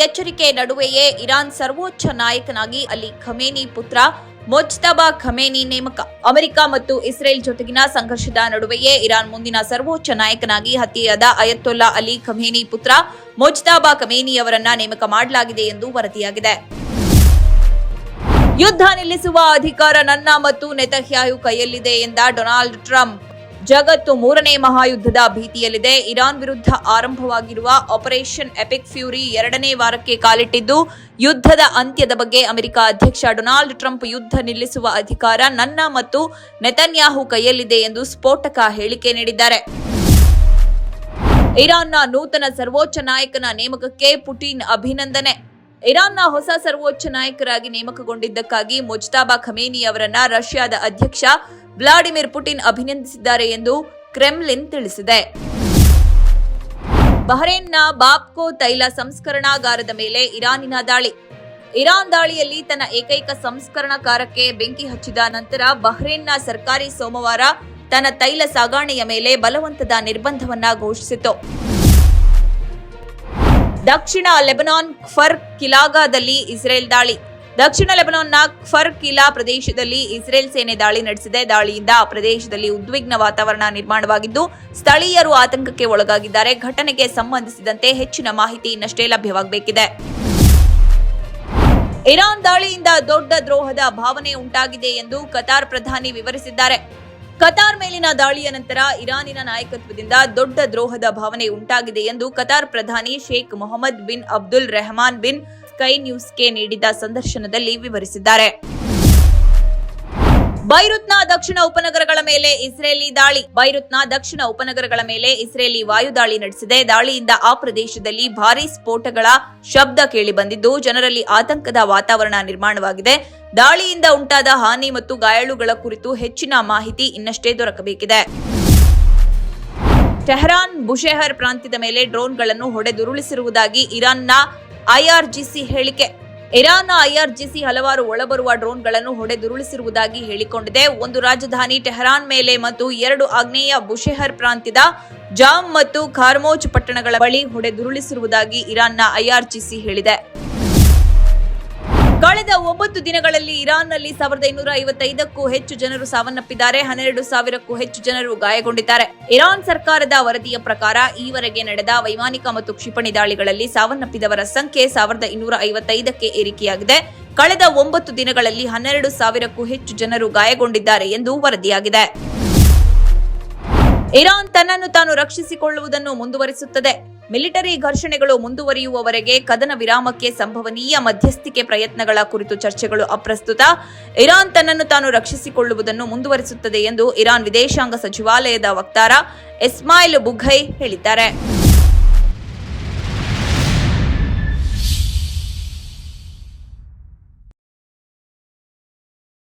ಎಚ್ಚರಿಕೆ ನಡುವೆಯೇ ಇರಾನ್ ಸರ್ವೋಚ್ಚ ನಾಯಕನಾಗಿ ಅಲಿ ಖಮೇನಿ ಪುತ್ರ ಮೊಜ್ತಬಾ ಖಮೇನಿ ನೇಮಕ. ಅಮೆರಿಕ ಮತ್ತು ಇಸ್ರೇಲ್ ಜೊತೆಗಿನ ಸಂಘರ್ಷದ ನಡುವೆಯೇ ಇರಾನ್ ಮುಂದಿನ ಸರ್ವೋಚ್ಚ ನಾಯಕನಾಗಿ ಹತ್ಯೆಯಾದ ಅಯತೊಲ್ಲಾ ಅಲಿ ಖಮೇನಿ ಪುತ್ರ ಮೊಜ್ತಬಾ ಖಮೇನಿ ಅವರನ್ನ ನೇಮಕ ಮಾಡಲಾಗಿದೆ ಎಂದು ವರದಿಯಾಗಿದೆ. ಯುದ್ಧ ನಿಲ್ಲಿಸುವ ಅಧಿಕಾರ ನನ್ನ ಮತ್ತು ನೆತನ್ಯಾಹು ಕೈಯಲ್ಲಿದೆ ಎಂದ ಡೊನಾಲ್ಡ್ ಟ್ರಂಪ್. ಜಗತ್ತು ಮೂರನೇ ಮಹಾಯುದ್ಧದ ಭೀತಿಯಲ್ಲಿದೆ. ಇರಾನ್ ವಿರುದ್ಧ ಆರಂಭವಾಗಿರುವ ಆಪರೇಷನ್ ಎಪಿಕ್ ಫ್ಯೂರಿ 2ನೇ ವಾರಕ್ಕೆ ಕಾಲಿಟ್ಟಿದ್ದು, ಯುದ್ಧದ ಅಂತ್ಯದ ಬಗ್ಗೆ ಅಮೆರಿಕ ಅಧ್ಯಕ್ಷ ಡೊನಾಲ್ಡ್ ಟ್ರಂಪ್ ಯುದ್ಧ ನಿಲ್ಲಿಸುವ ಅಧಿಕಾರ ನನ್ನ ಮತ್ತು ನೆತನ್ಯಾಹು ಕೈಯಲ್ಲಿದೆ ಎಂದು ಸ್ಫೋಟಕ ಹೇಳಿಕೆ ನೀಡಿದ್ದಾರೆ. ಇರಾನ್ನ ನೂತನ ಸರ್ವೋಚ್ಚ ನಾಯಕನ ನೇಮಕಕ್ಕೆ ಪುಟಿನ್ ಅಭಿನಂದನೆ. ಇರಾನ್ನ ಹೊಸ ಸರ್ವೋಚ್ಚ ನಾಯಕರಾಗಿ ನೇಮಕಗೊಂಡಿದ್ದಕ್ಕಾಗಿ ಮೊಜ್ತಬಾ ಖಮೇನಿ ಅವರನ್ನ ರಷ್ಯಾದ ಅಧ್ಯಕ್ಷ ವ್ಲಾಡಿಮಿರ್ ಪುಟಿನ್ ಅಭಿನಂದಿಸಿದ್ದಾರೆ ಎಂದು ಕ್ರೆಮ್ಲಿನ್ ತಿಳಿಸಿದೆ. ಬಹ್ರೇನ್ನ ಬಾಬ್ಕೋ ತೈಲ ಸಂಸ್ಕರಣಾಗಾರದ ಮೇಲೆ ಇರಾನಿನ ದಾಳಿ. ಇರಾನ್ ದಾಳಿಯಲ್ಲಿ ತನ್ನ ಏಕೈಕ ಸಂಸ್ಕರಣಾಗಾರಕ್ಕೆ ಬೆಂಕಿ ಹಚ್ಚಿದ ನಂತರ ಬಹ್ರೇನ್ನ ಸರ್ಕಾರಿ ಸೋಮವಾರ ತನ್ನ ತೈಲ ಸಾಗಣೆಯ ಮೇಲೆ ಬಲವಂತದ ನಿರ್ಬಂಧವನ್ನ ಘೋಷಿಸಿತು. ದಕ್ಷಿಣ ಲೆಬನಾನ್ ಕ್ಫರ್ ಕಿಲಾಗಾದಲ್ಲಿ ಇಸ್ರೇಲ್ ದಾಳಿ. ದಕ್ಷಿಣ ಲೆಬನಾನ್ನ ಕ್ಫರ್ ಕಿಲಾ ಪ್ರದೇಶದಲ್ಲಿ ಇಸ್ರೇಲ್ ಸೇನೆ ದಾಳಿ ನಡೆಸಿದೆ. ದಾಳಿಯಿಂದ ಆ ಪ್ರದೇಶದಲ್ಲಿ ಉದ್ವಿಗ್ನ ವಾತಾವರಣ ನಿರ್ಮಾಣವಾಗಿದ್ದು, ಸ್ಥಳೀಯರು ಆತಂಕಕ್ಕೆ ಒಳಗಾಗಿದ್ದಾರೆ. ಘಟನೆಗೆ ಸಂಬಂಧಿಸಿದಂತೆ ಹೆಚ್ಚಿನ ಮಾಹಿತಿ ಇನ್ನಷ್ಟೇ ಲಭ್ಯವಾಗಬೇಕಿದೆ. ಇರಾನ್ ದಾಳಿಯಿಂದ ದೊಡ್ಡ ದ್ರೋಹದ ಭಾವನೆ ಉಂಟಾಗಿದೆ ಎಂದು ಕತಾರ್ ಪ್ರಧಾನಿ ವಿವರಿಸಿದ್ದಾರೆ. ಕತಾರ್ ಮೇಲಿನ ದಾಳಿಯ ನಂತರ ಇರಾನಿನ ನಾಯಕತ್ವದಿಂದ ದೊಡ್ಡ ದ್ರೋಹದ ಭಾವನೆ ಉಂಟಾಗಿದೆ ಎಂದು ಕತಾರ್ ಪ್ರಧಾನಿ Sheikh Mohammed bin Abdul Rahman bin Sky ನ್ಯೂಸ್ಗೆ ನೀಡಿದ ಸಂದರ್ಶನದಲ್ಲಿ ವಿವರಿಸಿದ್ದಾರೆ. ಬೈರುತ್ನ ದಕ್ಷಿಣ ಉಪನಗರಗಳ ಮೇಲೆ ಇಸ್ರೇಲಿ ದಾಳಿ. ಬೈರುತ್ನ ದಕ್ಷಿಣ ಉಪನಗರಗಳ ಮೇಲೆ ಇಸ್ರೇಲಿ ವಾಯುದಾಳಿ ನಡೆಸಿದೆ. ದಾಳಿಯಿಂದ ಆ ಪ್ರದೇಶದಲ್ಲಿ ಭಾರೀ ಸ್ಫೋಟಗಳ ಶಬ್ದ ಕೇಳಿಬಂದಿದ್ದು, ಜನರಲ್ಲಿ ಆತಂಕದ ವಾತಾವರಣ ನಿರ್ಮಾಣವಾಗಿದೆ. ದಾಳಿಯಿಂದ ಉಂಟಾದ ಹಾನಿ ಮತ್ತು ಗಾಯಾಳುಗಳ ಕುರಿತು ಹೆಚ್ಚಿನ ಮಾಹಿತಿ ಇನ್ನಷ್ಟೇ ದೊರಕಬೇಕಿದೆ. ಟೆಹರಾನ್ ಬುಷೆಹರ್ ಪ್ರಾಂತ್ಯದ ಮೇಲೆ ಡ್ರೋನ್ಗಳನ್ನು ಹೊಡೆದುರುಳಿಸಿರುವುದಾಗಿ ಇರಾನ್ನ ಐಆರ್ಜಿಸಿ ಹೇಳಿಕೆ. ಇರಾನ್ನ ಐಆರ್ಜಿಸಿ ಹಲವಾರು ಒಳಬರುವ ಡ್ರೋನ್ಗಳನ್ನು ಹೊಡೆದುರುಳಿಸಿರುವುದಾಗಿ ಹೇಳಿಕೊಂಡಿದೆ. ಒಂದು ರಾಜಧಾನಿ ಟೆಹರಾನ್ ಮೇಲೆ ಮತ್ತು 2 ಆಗ್ನೇಯ ಬುಷೆಹರ್ ಪ್ರಾಂತ್ಯದ ಜಾಮ್ ಮತ್ತು ಖಾರ್ಮೋಜ್ ಪಟ್ಟಣಗಳ ಬಳಿ ಹೊಡೆದುರುಳಿಸಿರುವುದಾಗಿ ಇರಾನ್ನ ಐಆರ್ಜಿಸಿ ಹೇಳಿದೆ. ಕಳೆದ 9 ದಿನಗಳಲ್ಲಿ ಇರಾನ್ನಲ್ಲಿ 1255ಕ್ಕೂ ಹೆಚ್ಚು ಜನರು ಸಾವನ್ನಪ್ಪಿದ್ದಾರೆ. 12,000ಕ್ಕೂ ಹೆಚ್ಚು ಜನರು ಗಾಯಗೊಂಡಿದ್ದಾರೆ. ಇರಾನ್ ಸರ್ಕಾರದ ವರದಿಯ ಪ್ರಕಾರ ಈವರೆಗೆ ನಡೆದ ವೈಮಾನಿಕ ಮತ್ತು ಕ್ಷಿಪಣಿ ದಾಳಿಗಳಲ್ಲಿ ಸಾವನ್ನಪ್ಪಿದವರ ಸಂಖ್ಯೆ 1255ಕ್ಕೆ ಏರಿಕೆಯಾಗಿದೆ. ಕಳೆದ 9 ದಿನಗಳಲ್ಲಿ 12,000ಕ್ಕೂ ಹೆಚ್ಚು ಜನರು ಗಾಯಗೊಂಡಿದ್ದಾರೆ ಎಂದು ವರದಿಯಾಗಿದೆ. ಇರಾನ್ ತನ್ನನ್ನು ತಾನು ರಕ್ಷಿಸಿಕೊಳ್ಳುವುದನ್ನು ಮುಂದುವರಿಸುತ್ತದೆ. ಮಿಲಿಟರಿ ಘರ್ಷಣೆಗಳು ಮುಂದುವರಿಯುವವರೆಗೆ ಕದನ ವಿರಾಮಕ್ಕೆ ಸಂಭವನೀಯ ಮಧ್ಯಸ್ಥಿಕೆ ಪ್ರಯತ್ನಗಳ ಕುರಿತು ಚರ್ಚೆಗಳು ಅಪ್ರಸ್ತುತ. ಇರಾನ್ ತನ್ನನ್ನು ತಾನು ರಕ್ಷಿಸಿಕೊಳ್ಳುವುದನ್ನು ಮುಂದುವರಿಸುತ್ತದೆ ಎಂದು ಇರಾನ್ ವಿದೇಶಾಂಗ ಸಚಿವಾಲಯದ ವಕ್ತಾರ ಇಸ್ಮಾಯಿಲ್ ಬುಘೈ ಹೇಳಿದ್ದಾರೆ.